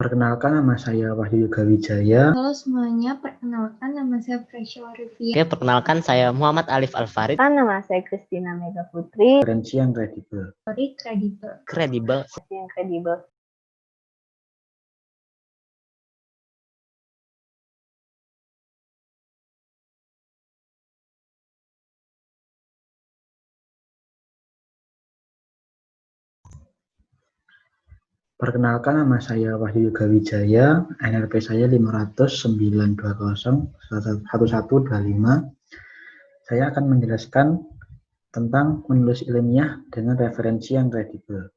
Perkenalkan, nama saya Wahyu Yoga Wijaya. Halo semuanya, perkenalkan nama saya Presya Warifia. Oke, perkenalkan saya Muhammad Alif Alfarid. Nama saya Christina Mega Putri. Referensi yang kredibel. Kredibel. Yang kredibel. Perkenalkan, nama saya Wahyu Yoga Wijaya. NRP saya 500-920-1125. Saya akan menjelaskan tentang menulis ilmiah dengan referensi yang kredibel.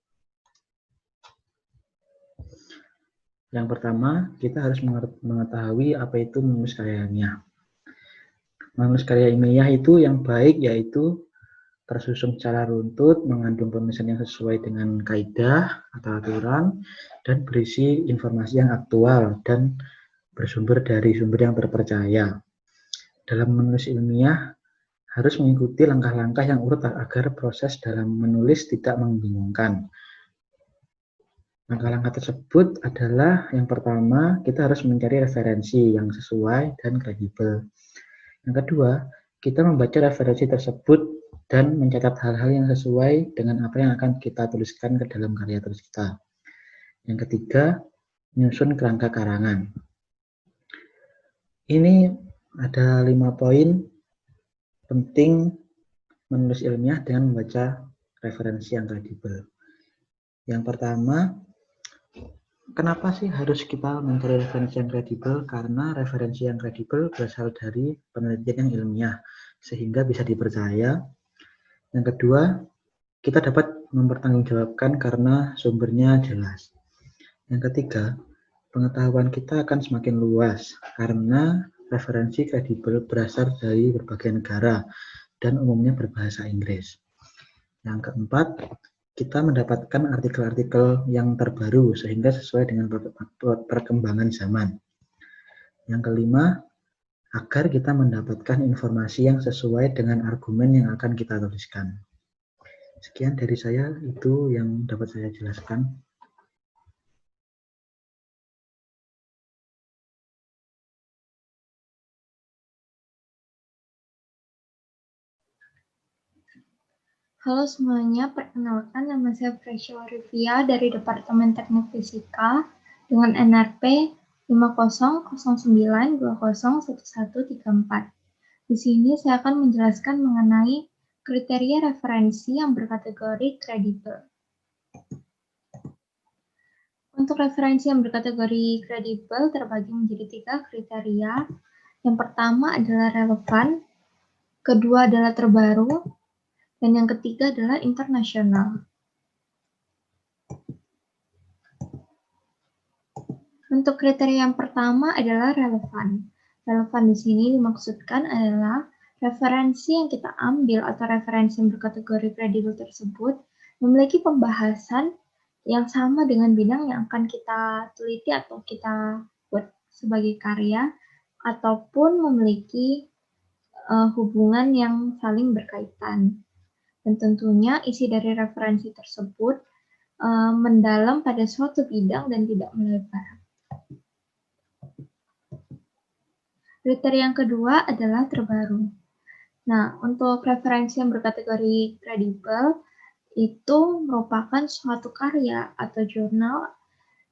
Yang pertama, kita harus mengetahui apa itu menulis karya ilmiah. Menulis karya ilmiah itu yang baik yaitu tersusun secara runtut, mengandung penulisan yang sesuai dengan kaidah atau aturan, dan berisi informasi yang aktual dan bersumber dari sumber yang terpercaya. Dalam menulis ilmiah, harus mengikuti langkah-langkah yang urut agar proses dalam menulis tidak membingungkan. Langkah-langkah tersebut adalah yang pertama, kita harus mencari referensi yang sesuai dan kredibel. Yang kedua, kita membaca referensi tersebut dan mencatat hal-hal yang sesuai dengan apa yang akan kita tuliskan ke dalam karya tulis kita. Yang ketiga, menyusun kerangka karangan. Ini ada 5 poin penting menulis ilmiah dengan membaca referensi yang kredibel. Yang pertama, kenapa sih harus kita mencari referensi yang kredibel? Karena referensi yang kredibel berasal dari penelitian yang ilmiah, sehingga bisa dipercaya. Yang kedua, kita dapat mempertanggungjawabkan karena sumbernya jelas. Yang ketiga, pengetahuan kita akan semakin luas karena referensi kredibel berasal dari berbagai negara dan umumnya berbahasa Inggris. Yang keempat, kita mendapatkan artikel-artikel yang terbaru sehingga sesuai dengan perkembangan zaman. Yang kelima, agar kita mendapatkan informasi yang sesuai dengan argumen yang akan kita tuliskan. Sekian dari saya, itu yang dapat saya jelaskan. Halo semuanya, perkenalkan nama saya Presya Warifia dari Departemen Teknik Fisika dengan NRP 5009201134. Di sini saya akan menjelaskan mengenai kriteria referensi yang berkategori kredibel. Untuk referensi yang berkategori kredibel terbagi menjadi 3 kriteria. Yang pertama adalah relevan, kedua adalah terbaru, dan yang ketiga adalah internasional. Untuk kriteria yang pertama adalah relevan. Relevan di sini dimaksudkan adalah referensi yang kita ambil atau referensi yang berkategori kredibel tersebut memiliki pembahasan yang sama dengan bidang yang akan kita teliti atau kita buat sebagai karya, ataupun memiliki hubungan yang saling berkaitan. Dan tentunya isi dari referensi tersebut mendalam pada suatu bidang dan tidak melebar. Kriteria yang kedua adalah terbaru. Nah, untuk referensi yang berkategori kredibel itu merupakan suatu karya atau jurnal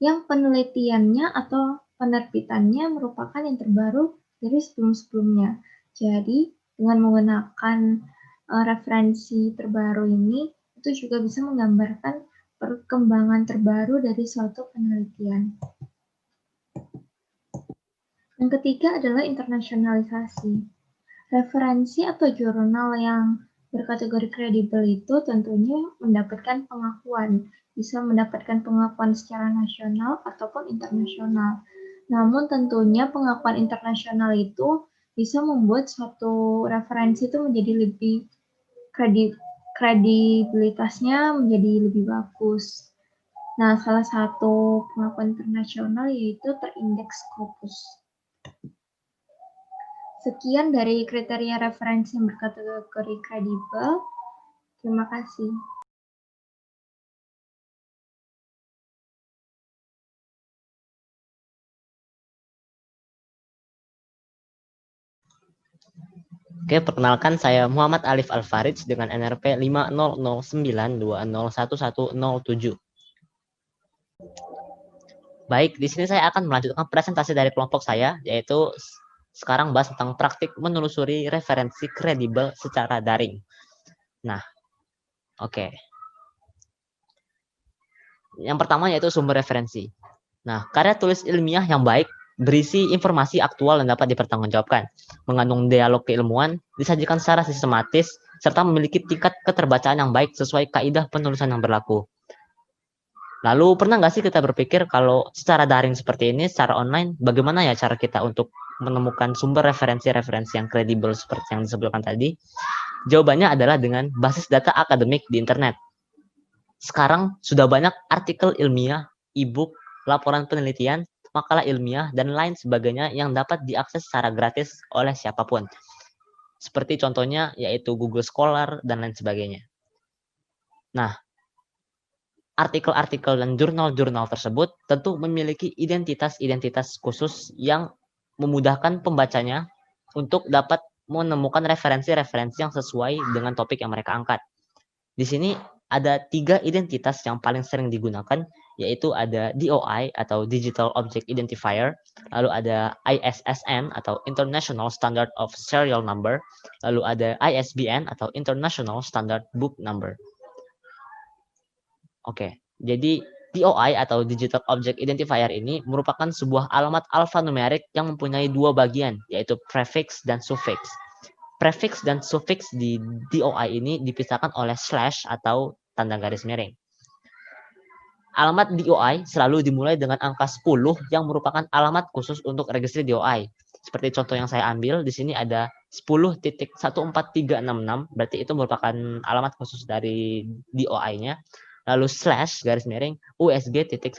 yang penelitiannya atau penerbitannya merupakan yang terbaru dari sebelum-sebelumnya. Jadi, dengan menggunakan referensi terbaru ini, itu juga bisa menggambarkan perkembangan terbaru dari suatu penelitian. Yang ketiga adalah internasionalisasi. Referensi atau jurnal yang berkategori kredibel itu tentunya mendapatkan pengakuan, bisa mendapatkan pengakuan secara nasional ataupun internasional. Namun tentunya pengakuan internasional itu bisa membuat suatu referensi itu menjadi lebih kredibilitasnya menjadi lebih bagus. Nah, salah satu pengakuan internasional yaitu terindeks Scopus. Sekian dari kriteria referensi yang berkategori kredibel. Terima kasih. Oke, perkenalkan saya Muhammad Alif Alfarid dengan NRP 50092011107. Baik, di sini saya akan melanjutkan presentasi dari kelompok saya, yaitu sekarang bahas tentang praktik menelusuri referensi kredibel secara daring. Nah, oke. Yang pertama yaitu sumber referensi. Nah, karya tulis ilmiah yang baik berisi informasi aktual dan dapat dipertanggungjawabkan, mengandung dialog keilmuan, disajikan secara sistematis, serta memiliki tingkat keterbacaan yang baik sesuai kaidah penulisan yang berlaku. Lalu, pernah nggak sih kita berpikir kalau secara daring seperti ini, secara online, bagaimana ya cara kita untuk menemukan sumber referensi-referensi yang kredibel seperti yang disebutkan tadi? Jawabannya adalah dengan basis data akademik di internet. Sekarang sudah banyak artikel ilmiah, e-book, laporan penelitian, makalah ilmiah, dan lain sebagainya yang dapat diakses secara gratis oleh siapapun. Seperti contohnya yaitu Google Scholar dan lain sebagainya. Nah, artikel-artikel dan jurnal-jurnal tersebut tentu memiliki identitas-identitas khusus yang memudahkan pembacanya untuk dapat menemukan referensi-referensi yang sesuai dengan topik yang mereka angkat. Di sini ada 3 identitas yang paling sering digunakan, yaitu ada DOI atau Digital Object Identifier, lalu ada ISSN atau International Standard of Serial Number, lalu ada ISBN atau International Standard Book Number. Oke, jadi DOI atau Digital Object Identifier ini merupakan sebuah alamat alfanumerik yang mempunyai 2 bagian, yaitu prefix dan suffix. Prefix dan suffix di DOI ini dipisahkan oleh slash atau tanda garis miring. Alamat DOI selalu dimulai dengan angka 10 yang merupakan alamat khusus untuk registry DOI. Seperti contoh yang saya ambil, di sini ada 10.14366, berarti itu merupakan alamat khusus dari DOI-nya. Lalu slash garis miring USG.1401.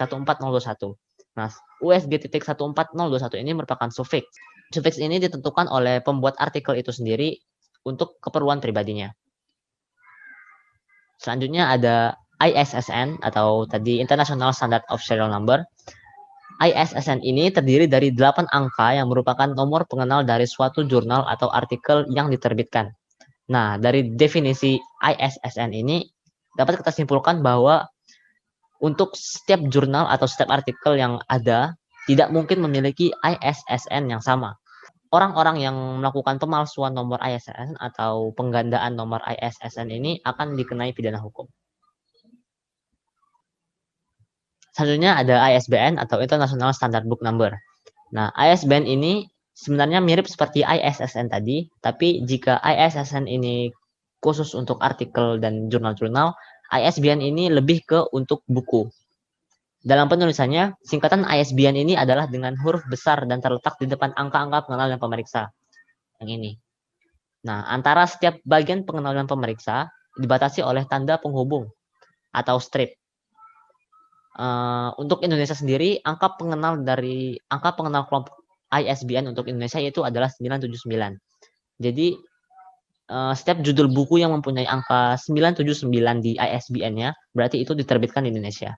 Nah, USG.1401 ini merupakan suffix. Suffix ini ditentukan oleh pembuat artikel itu sendiri untuk keperluan pribadinya. Selanjutnya ada ISSN atau tadi International Standard of Serial Number. ISSN ini terdiri dari 8 angka yang merupakan nomor pengenal dari suatu jurnal atau artikel yang diterbitkan. Nah, dari definisi ISSN ini dapat kita simpulkan bahwa untuk setiap jurnal atau setiap artikel yang ada tidak mungkin memiliki ISSN yang sama. Orang-orang yang melakukan pemalsuan nomor ISSN atau penggandaan nomor ISSN ini akan dikenai pidana hukum. Selanjutnya ada ISBN atau International Standard Book Number. Nah, ISBN ini sebenarnya mirip seperti ISSN tadi, tapi jika ISSN ini khusus untuk artikel dan jurnal-jurnal, ISBN ini lebih ke untuk buku. Dalam penulisannya, singkatan ISBN ini adalah dengan huruf besar dan terletak di depan angka-angka pengenal dan pemeriksa. Yang ini. Nah, antara setiap bagian pengenal dan pemeriksa dibatasi oleh tanda penghubung atau strip. Untuk Indonesia sendiri, angka pengenal kelompok ISBN untuk Indonesia itu adalah 979. Jadi, setiap judul buku yang mempunyai angka 979 di ISBN-nya, berarti itu diterbitkan di Indonesia.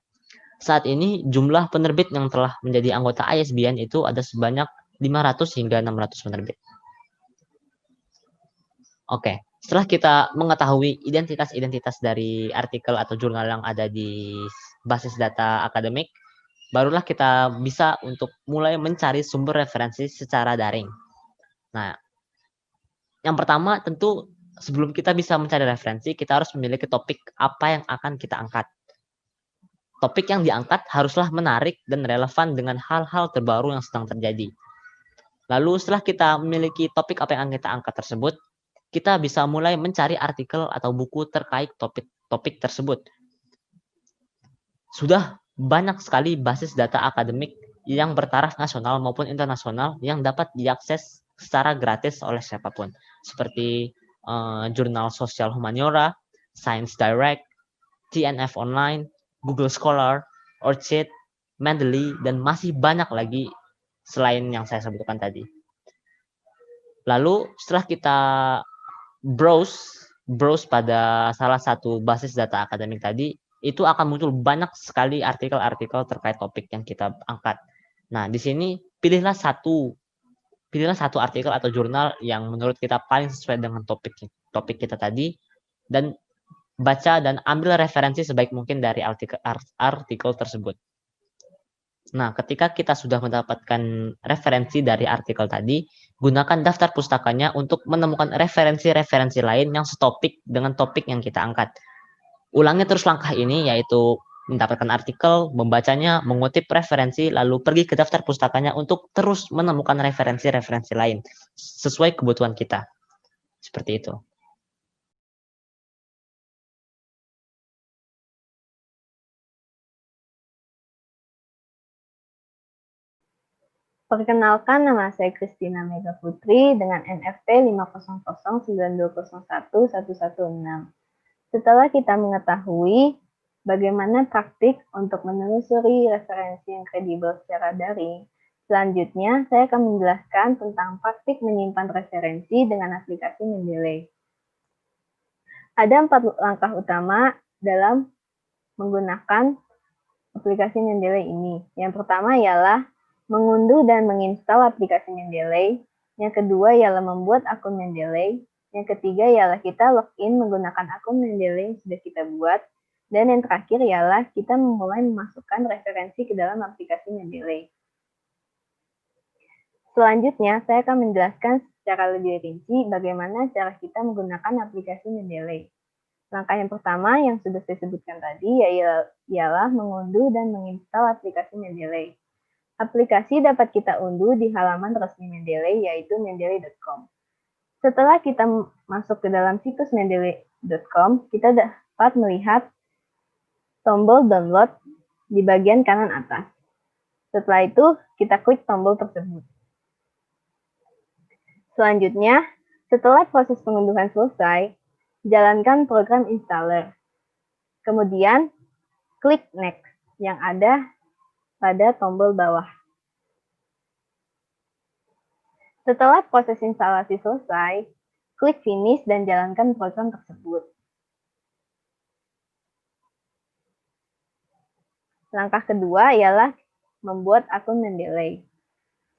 Saat ini, jumlah penerbit yang telah menjadi anggota ISBN itu ada sebanyak 500 hingga 600 penerbit. Oke, setelah kita mengetahui identitas-identitas dari artikel atau jurnal yang ada di basis data akademik, barulah kita bisa untuk mulai mencari sumber referensi secara daring. Nah, yang pertama tentu sebelum kita bisa mencari referensi, kita harus memiliki topik apa yang akan kita angkat. Topik yang diangkat haruslah menarik dan relevan dengan hal-hal terbaru yang sedang terjadi. Lalu setelah kita memiliki topik apa yang akan kita angkat tersebut, kita bisa mulai mencari artikel atau buku terkait topik tersebut. Sudah banyak sekali basis data akademik yang bertaraf nasional maupun internasional yang dapat diakses secara gratis oleh siapapun. Seperti Jurnal Sosial Humaniora, Science Direct, TNF Online, Google Scholar, ORCID, Mendeley, dan masih banyak lagi selain yang saya sebutkan tadi. Lalu setelah kita browse pada salah satu basis data akademik tadi, itu akan muncul banyak sekali artikel-artikel terkait topik yang kita angkat. Nah, di sini pilihlah satu pilihlah satu artikel atau jurnal yang menurut kita paling sesuai dengan topik kita tadi, dan baca dan ambil referensi sebaik mungkin dari artikel tersebut. Nah, ketika kita sudah mendapatkan referensi dari artikel tadi, gunakan daftar pustakanya untuk menemukan referensi-referensi lain yang setopik dengan topik yang kita angkat. Ulangi terus langkah ini, yaitu mendapatkan artikel, membacanya, mengutip referensi, lalu pergi ke daftar pustakanya untuk terus menemukan referensi-referensi lain sesuai kebutuhan kita. Seperti itu. Perkenalkan, nama saya Christina Mega Putri dengan NFT 50092011116. Setelah kita mengetahui bagaimana praktik untuk menelusuri referensi yang kredibel secara daring, selanjutnya saya akan menjelaskan tentang praktik menyimpan referensi dengan aplikasi Mendeley. Ada 4 langkah utama dalam menggunakan aplikasi Mendeley ini. Yang pertama ialah mengunduh dan menginstal aplikasi Mendeley. Yang kedua ialah membuat akun Mendeley. Yang ketiga ialah kita login menggunakan akun Mendeley yang sudah kita buat. Dan yang terakhir ialah kita memulai memasukkan referensi ke dalam aplikasi Mendeley. Selanjutnya, saya akan menjelaskan secara lebih rinci bagaimana cara kita menggunakan aplikasi Mendeley. Langkah yang pertama yang sudah saya sebutkan tadi ialah mengunduh dan menginstal aplikasi Mendeley. Aplikasi dapat kita unduh di halaman resmi Mendeley, yaitu mendeley.com. Setelah kita masuk ke dalam situs mendeley.com, kita dapat melihat tombol download di bagian kanan atas. Setelah itu, kita klik tombol tersebut. Selanjutnya, setelah proses pengunduhan selesai, jalankan program installer. Kemudian, klik Next yang ada pada tombol bawah. Setelah proses instalasi selesai, klik Finish dan jalankan program tersebut. Langkah kedua ialah membuat akun Mendeley.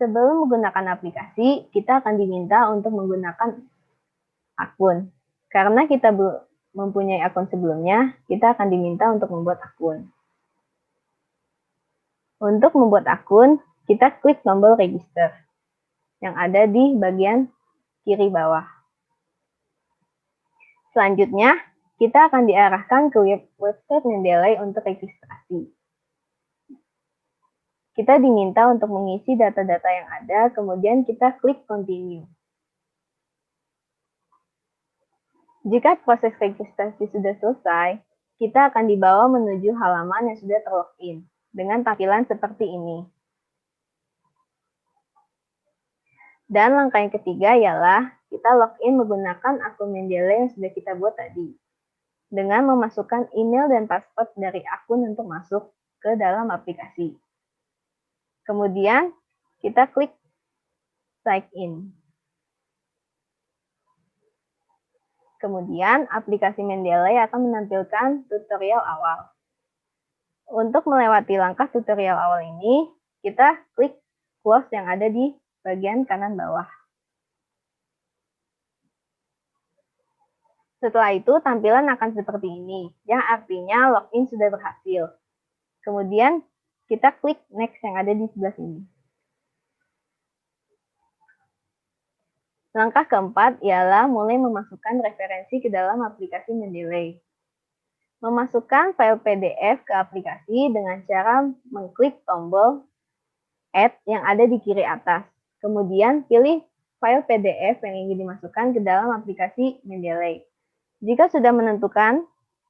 Sebelum menggunakan aplikasi, kita akan diminta untuk menggunakan akun. Karena kita belum mempunyai akun sebelumnya, kita akan diminta untuk membuat akun. Untuk membuat akun, kita klik tombol register yang ada di bagian kiri bawah. Selanjutnya, kita akan diarahkan ke website Mendeley untuk registrasi. Kita diminta untuk mengisi data-data yang ada, kemudian kita klik continue. Jika proses registrasi sudah selesai, kita akan dibawa menuju halaman yang sudah terlogin dengan tampilan seperti ini. Dan langkah yang ketiga ialah kita login menggunakan akun Mendeley yang sudah kita buat tadi, dengan memasukkan email dan password dari akun untuk masuk ke dalam aplikasi. Kemudian kita klik sign in. Kemudian aplikasi Mendeley akan menampilkan tutorial awal. Untuk melewati langkah tutorial awal ini, kita klik close yang ada di bagian kanan bawah. Setelah itu, tampilan akan seperti ini, yang artinya login sudah berhasil. Kemudian, kita klik next yang ada di sebelah sini. Langkah keempat ialah mulai memasukkan referensi ke dalam aplikasi Mendeley. Memasukkan file PDF ke aplikasi dengan cara mengklik tombol Add yang ada di kiri atas. Kemudian pilih file PDF yang ingin dimasukkan ke dalam aplikasi Mendeley. Jika sudah menentukan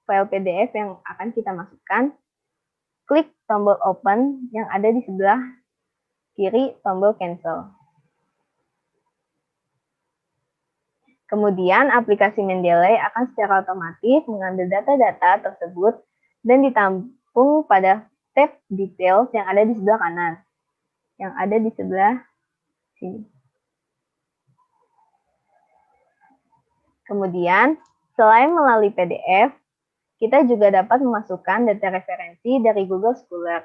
file PDF yang akan kita masukkan, klik tombol Open yang ada di sebelah kiri tombol Cancel. Kemudian aplikasi Mendeley akan secara otomatis mengambil data-data tersebut dan ditampung pada tab Details yang ada di sebelah kanan, yang ada di sebelah sini. Kemudian, selain melalui PDF, kita juga dapat memasukkan data referensi dari Google Scholar.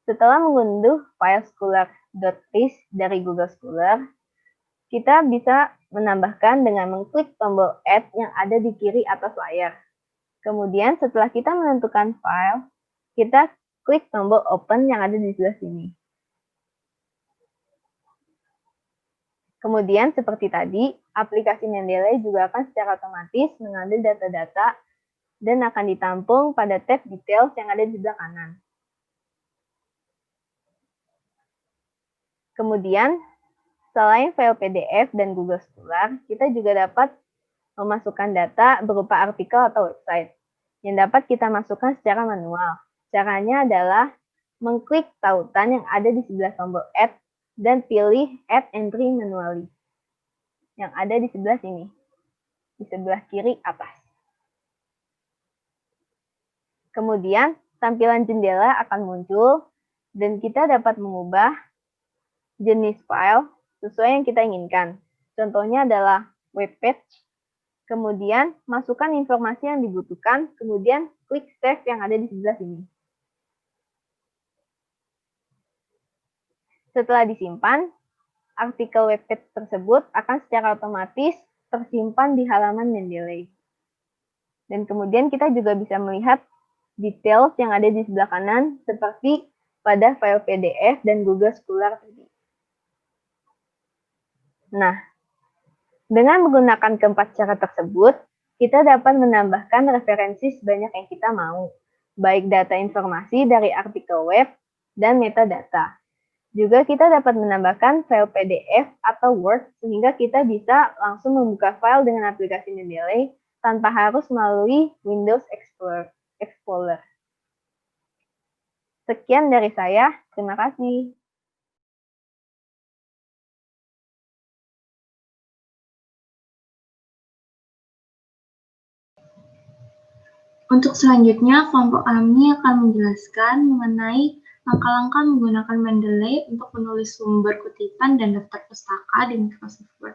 Setelah mengunduh file scholar.list dari Google Scholar, Kita bisa menambahkan dengan mengklik tombol Add yang ada di kiri atas layar. Kemudian setelah kita menentukan file, kita klik tombol Open yang ada di sebelah sini. Kemudian seperti tadi, aplikasi Mendeley juga akan secara otomatis mengambil data-data dan akan ditampung pada tab Details yang ada di sebelah kanan. Kemudian, selain file PDF dan Google Scholar, kita juga dapat memasukkan data berupa artikel atau website yang dapat kita masukkan secara manual. Caranya adalah mengklik tautan yang ada di sebelah tombol Add dan pilih Add Entry Manually yang ada di sebelah sini, di sebelah kiri atas. Kemudian, tampilan jendela akan muncul dan kita dapat mengubah jenis file sesuai yang kita inginkan. Contohnya adalah web page. Kemudian, masukkan informasi yang dibutuhkan, kemudian klik Save yang ada di sebelah sini. Setelah disimpan, artikel webpage tersebut akan secara otomatis tersimpan di halaman Mendeley. Dan kemudian kita juga bisa melihat details yang ada di sebelah kanan seperti pada file PDF dan Google Scholar tadi. Nah, dengan menggunakan keempat cara tersebut, kita dapat menambahkan referensi sebanyak yang kita mau, baik data informasi dari artikel web dan metadata. Juga kita dapat menambahkan file PDF atau Word sehingga kita bisa langsung membuka file dengan aplikasi Mendeley tanpa harus melalui Windows Explorer. Sekian dari saya, terima kasih. Untuk selanjutnya, kelompok kami akan menjelaskan mengenai langkah-langkah menggunakan Mendeley untuk menulis sumber kutipan dan daftar pustaka di Microsoft Word.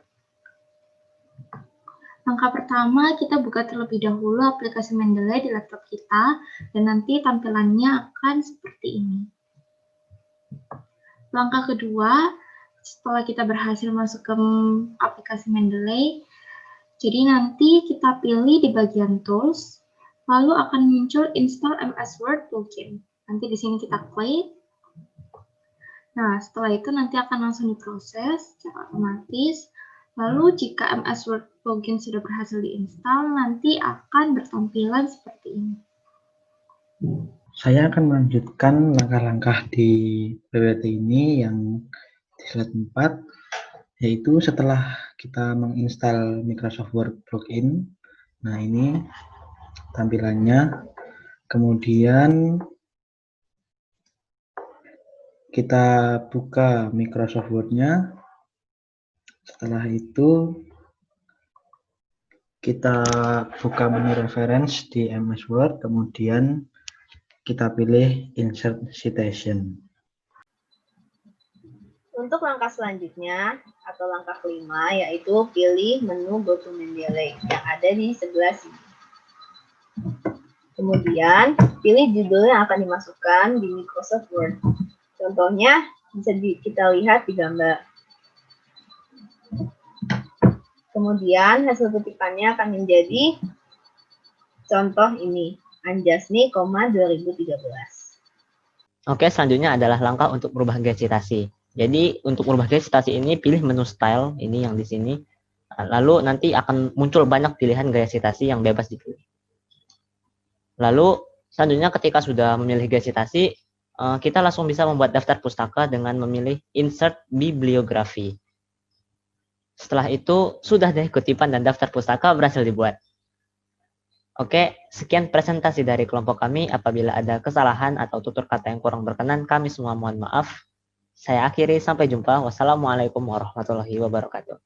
Langkah pertama, kita buka terlebih dahulu aplikasi Mendeley di laptop kita, dan nanti tampilannya akan seperti ini. Langkah kedua, setelah kita berhasil masuk ke aplikasi Mendeley, jadi nanti kita pilih di bagian Tools, lalu akan muncul Install MS Word Plugin. Nanti di sini kita klik. Nah, setelah itu nanti akan langsung diproses secara otomatis. Lalu jika MS Word Plugin sudah berhasil diinstal, nanti akan bertampilan seperti ini. Saya akan melanjutkan langkah-langkah di PPT ini yang di slide 4, yaitu setelah kita menginstal Microsoft Word Plugin. Nah, ini tampilannya. Kemudian kita buka Microsoft Word-nya. Setelah itu kita buka menu reference di MS Word, kemudian kita pilih Insert Citation. Untuk langkah selanjutnya, atau langkah kelima, yaitu pilih menu Go to Mendeley yang ada di sebelah sini. Kemudian, pilih judul yang akan dimasukkan di Microsoft Word. Contohnya, bisa kita lihat di gambar. Kemudian, hasil kutipannya akan menjadi contoh ini, Anjasni, 2013. Oke, selanjutnya adalah langkah untuk merubah gaya citasi. Jadi, untuk merubah gaya citasi ini, pilih menu Style, ini yang di sini. Lalu nanti akan muncul banyak pilihan gaya citasi yang bebas dipilih. Lalu, selanjutnya ketika sudah memilih gaya citasi, kita langsung bisa membuat daftar pustaka dengan memilih Insert Bibliography. Setelah itu, sudah deh kutipan dan daftar pustaka berhasil dibuat. Oke, sekian presentasi dari kelompok kami. Apabila ada kesalahan atau tutur kata yang kurang berkenan, kami semua mohon maaf. Saya akhiri, sampai jumpa. Wassalamualaikum warahmatullahi wabarakatuh.